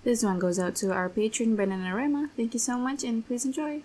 This one goes out to our patron Bananarema. Thank you so much and please enjoy.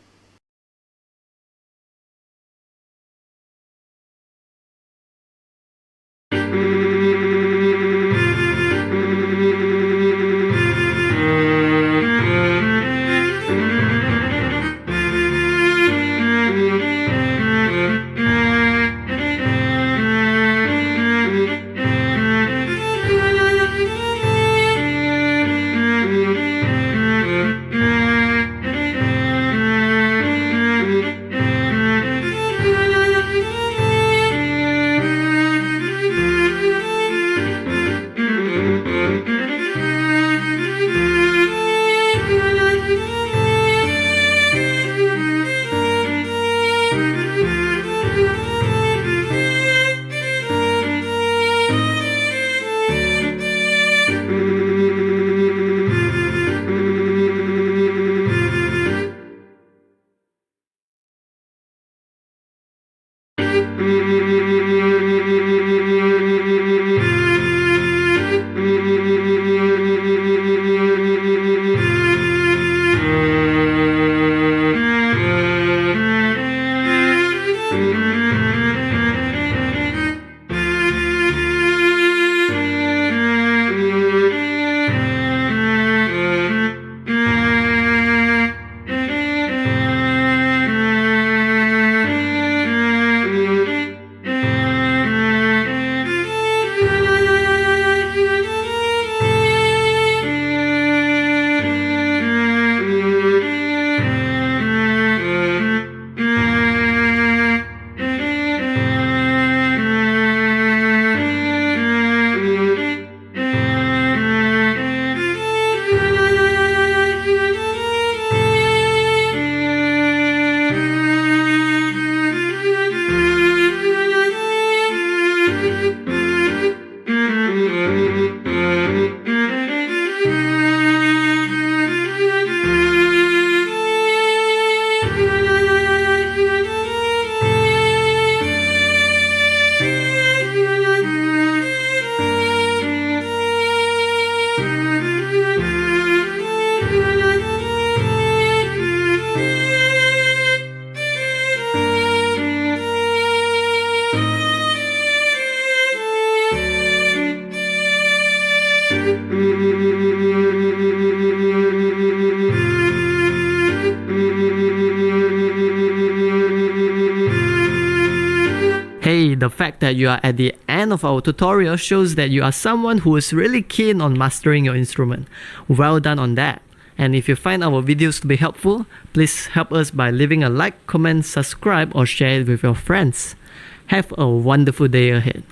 Hey, the fact that you are at the end of our tutorial shows that you are someone who is really keen on mastering your instrument. Well done on that. And if you find our videos to be helpful, please help us by leaving a like, comment, subscribe or share it with your friends. Have a wonderful day ahead.